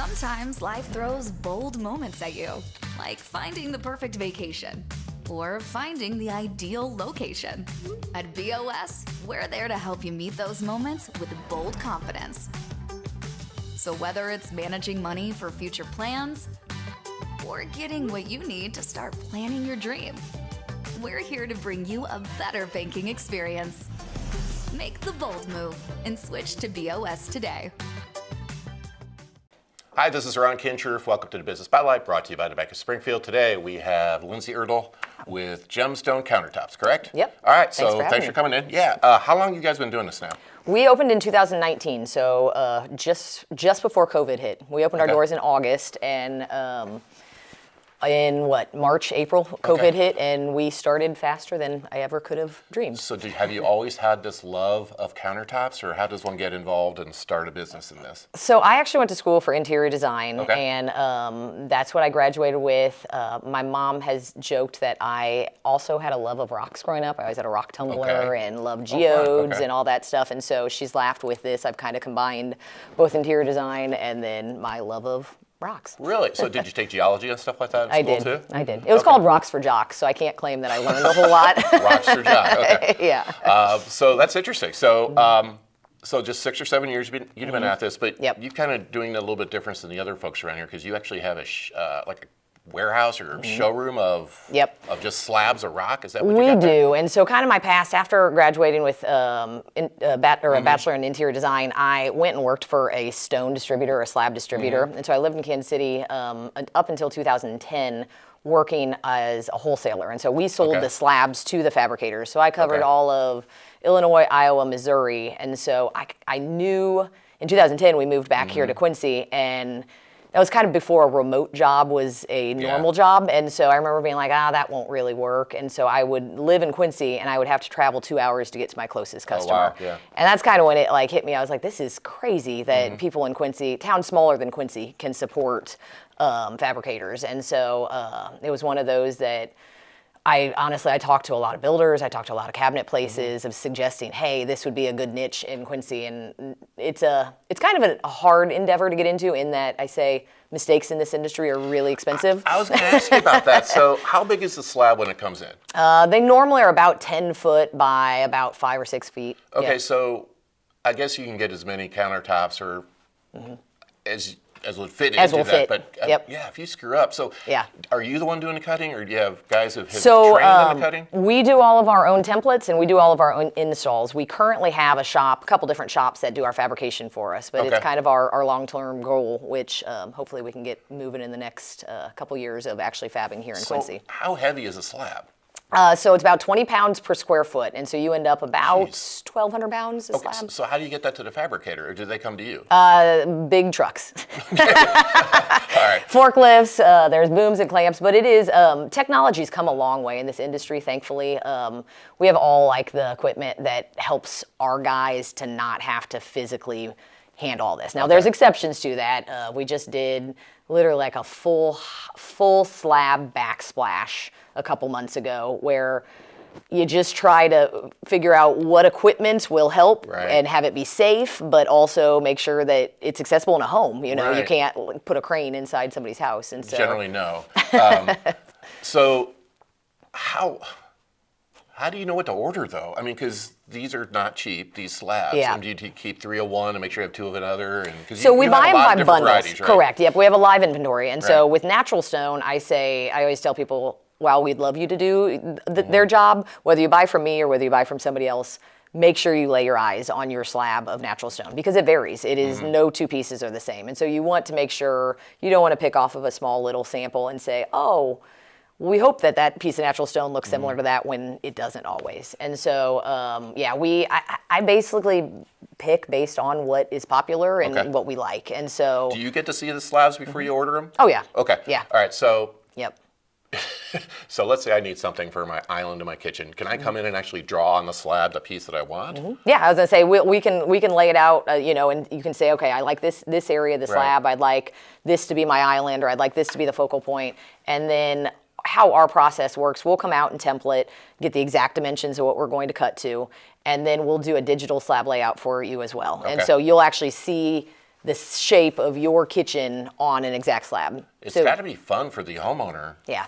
Sometimes life throws bold moments at you, like finding the perfect vacation or finding the ideal location. At BOS, we're there to help you meet those moments with bold confidence. So whether it's managing money for future plans or getting what you need to start planning your dream, we're here to bring you a better banking experience. Make the bold move and switch to BOS today. Hi, this is Ron Kinscherf. Welcome to the Business Spotlight, brought to you by the Bank of Springfield. Today we have Lindsay Ertel with GemStone Countertops, correct? Yep. All right, Thanks for coming in. Yeah, how long have you guys been doing this now? We opened in 2019, so just before COVID hit. We opened our doors in August, and in March, April, COVID hit, and we started faster than I ever could have dreamed. So have you always had this love of countertops, or how does one get involved and start a business in this? So I actually went to school for interior design, and that's what I graduated with. My mom has joked that I also had a love of rocks growing up. I always had a rock tumbler and loved geodes and all that stuff, and so she's laughed with this. I've kind of combined both interior design and then my love of rocks. Really? So did you take geology and stuff like that in school too? I did. It was called Rocks for Jocks, so I can't claim that I learned a whole lot. Rocks for Jocks, okay. Yeah. So that's interesting. So so just 6 or 7 years you've been at this, but you're kind of doing it a little bit different than the other folks around here, because you actually have like a warehouse or showroom of just slabs of rock. Is that what you got there? And so kind of my past, after graduating with a bachelor in interior design, I went and worked for a stone distributor, a slab distributor. And so I lived in Kansas City up until 2010, working as a wholesaler. And so we sold the slabs to the fabricators. So I covered all of Illinois, Iowa, Missouri. And so I knew in 2010 we moved back here to Quincy, and that was kind of before a remote job was a normal job. And so I remember being like, that won't really work. And so I would live in Quincy, and I would have to travel 2 hours to get to my closest customer. Oh, wow. And that's kind of when it hit me. I was like, this is crazy that people in Quincy, towns smaller than Quincy, can support fabricators. And so it was one of those that I talked to a lot of builders, I talked to a lot of cabinet places of suggesting, hey, this would be a good niche in Quincy. And it's kind of a hard endeavor to get into, in that I say mistakes in this industry are really expensive. I was going to ask you about that. So how big is the slab when it comes in? They normally are about 10 foot by about 5 or 6 feet. Okay, so I guess you can get as many countertops or as would fit into that, but if you screw up. So are you the one doing the cutting, or do you have guys who have trained in the cutting? We do all of our own templates, and we do all of our own installs. We currently have a couple different shops that do our fabrication for us, but it's kind of our long-term goal, which hopefully we can get moving in the next couple years of actually fabbing here in Quincy. How heavy is a slab? So it's about 20 pounds per square foot, and so you end up about 1,200 pounds a slab. So how do you get that to the fabricator, or do they come to you? Big trucks. All right. Forklifts, there's booms and clamps, but it is, technology's come a long way in this industry, thankfully. We have all the equipment that helps our guys to not have to physically handle all this. Now, there's exceptions to that. We just did literally like a full slab backsplash a couple months ago, where you just try to figure out what equipment will help and have it be safe, but also make sure that it's accessible in a home. You can't put a crane inside somebody's house. And so generally no. So how do you know what to order, though? I mean, because these are not cheap, these slabs. And do you keep 3 of one and make sure you have 2 of another? And so we buy them by bundles. Right? Correct. Yep. We have a live inventory. And so with natural stone, I always tell people, while we'd love you to do their job, whether you buy from me or whether you buy from somebody else, make sure you lay your eyes on your slab of natural stone, because it varies. It is no two pieces are the same. And so you want to make sure, you don't want to pick off of a small little sample and say, we hope that piece of natural stone looks similar to that, when it doesn't always. And so, I basically pick based on what is popular and what we like. And so, do you get to see the slabs before you order them? Oh, yeah. Okay. Yeah. All right. So. Yep. So let's say I need something for my island in my kitchen. Can I come in and actually draw on the slab the piece that I want? Yeah, I was gonna say we can lay it out, and you can say, okay, I like this area of the slab. I'd like this to be my island, or I'd like this to be the focal point. And then how our process works, we'll come out and template, get the exact dimensions of what we're going to cut to, and then we'll do a digital slab layout for you as well. And so you'll actually see the shape of your kitchen on an exact slab. It's got to be fun for the homeowner. Yeah.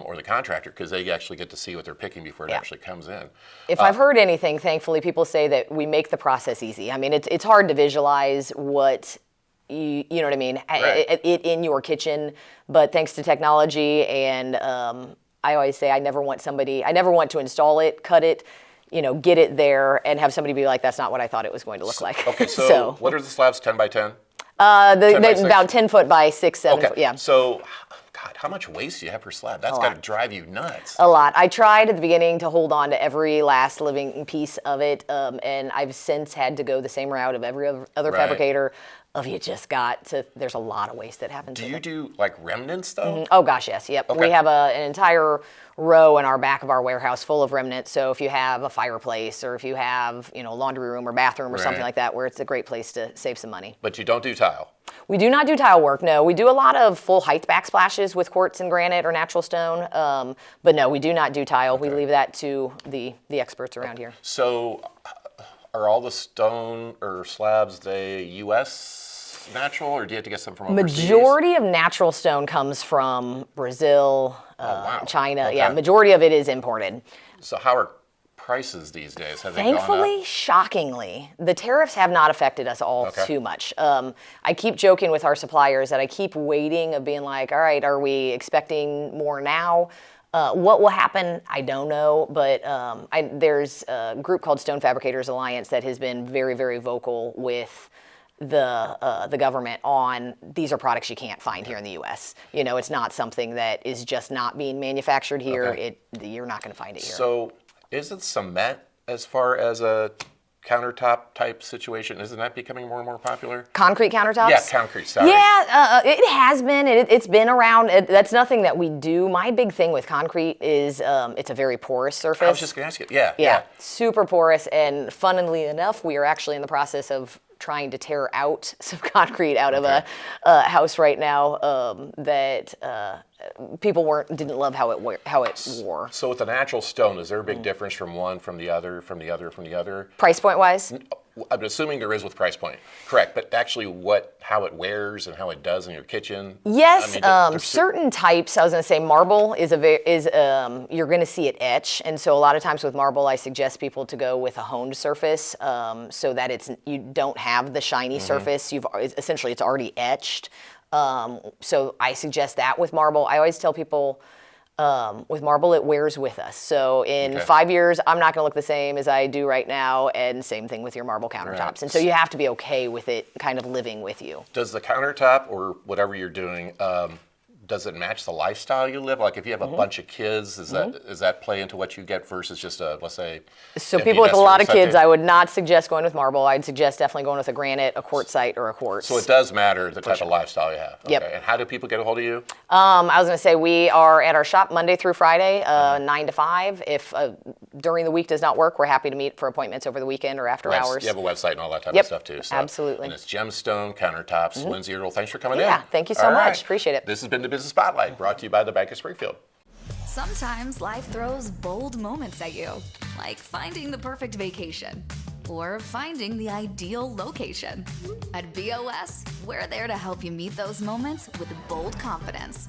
Or the contractor, because they actually get to see what they're picking before it actually comes in. If I've heard anything, thankfully, people say that we make the process easy. I mean, it's hard to visualize what, you know what I mean, it in your kitchen, but thanks to technology and I always say I never want to install it, cut it, get it there and have somebody be like, that's not what I thought it was going to look like. Okay, so what are the slabs, 10 by 10? About 10 foot by 6, 7 foot, yeah. So, God, how much waste do you have per slab? That's got to drive you nuts. A lot. I tried at the beginning to hold on to every last living piece of it, and I've since had to go the same route of every other fabricator. There's a lot of waste that happens. Do you do like remnants though? Mm-hmm. Oh gosh, yes, yep. Okay. We have an entire row in our back of our warehouse full of remnants. So if you have a fireplace or if you have, laundry room or bathroom or something like that, where it's a great place to save some money. But you don't do tile? We do not do tile work, no. We do a lot of full height backsplashes with quartz and granite or natural stone. But no, we do not do tile. Okay. We leave that to the experts around here. So are all the stone or slabs the U.S. natural, or do you have to get some from overseas? Majority of natural stone comes from Brazil, China. Okay. Yeah, majority of it is imported. So how are prices these days? Have Thankfully, they gone up? Shockingly, the tariffs have not affected us all too much. I keep joking with our suppliers that I keep waiting of being like, all right, are we expecting more now? What will happen, I don't know, but there's a group called Stone Fabricators Alliance that has been very, very vocal with the government on these are products you can't find here in the U.S. It's not something that is just not being manufactured here. Okay. You're not going to find it here. So is it cement as far as a countertop type situation? Isn't that becoming more and more popular? Concrete countertops? Yeah, concrete, sorry. Yeah, it has been. It's been around. That's nothing that we do. My big thing with concrete is it's a very porous surface. I was just going to ask you. Yeah. Super porous. And funnily enough, we are actually in the process of trying to tear out some concrete out of a house right now that people didn't love how it wore. So with the natural stone, is there a big difference from one, from the other, from the other, from the other? Price point wise? I'm assuming there is with price point. Correct, but actually how it wears and how it does in your kitchen? Yes, certain types, I was going to say marble is you're going to see it etch, and so a lot of times with marble I suggest people to go with a honed surface so that you don't have the shiny surface. Essentially it's already etched. So I suggest that with marble. I always tell people with marble, it wears with us. So in 5 years, I'm not going to look the same as I do right now, and same thing with your marble countertops. Right. And so you have to be okay with it kind of living with you. Does the countertop or whatever you're doing, does it match the lifestyle you live? Like if you have a bunch of kids, does that play into what you get versus just let's say? So people with a lot of kids, I would not suggest going with marble. I'd suggest definitely going with a granite, a quartzite, or a quartz. So it does matter the type of lifestyle you have. Okay. Yep. And how do people get a hold of you? I was going to say we are at our shop Monday through Friday, 9 to 5. If during the week does not work, we're happy to meet for appointments over the weekend or after hours. You have a website and all that type of stuff too. So. Absolutely. And it's GemStone Countertops. Lindsay Ertel, thanks for coming in. Yeah, thank you so much. Appreciate it. This has been the Business Spotlight, brought to you by the Bank of Springfield. Sometimes life throws bold moments at you, like finding the perfect vacation or finding the ideal location. At BOS, we're there to help you meet those moments with bold confidence.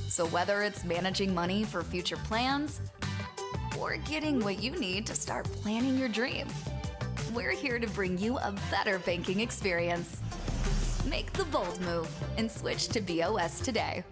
So whether it's managing money for future plans or getting what you need to start planning your dream, we're here to bring you a better banking experience. Make the bold move and switch to BOS today.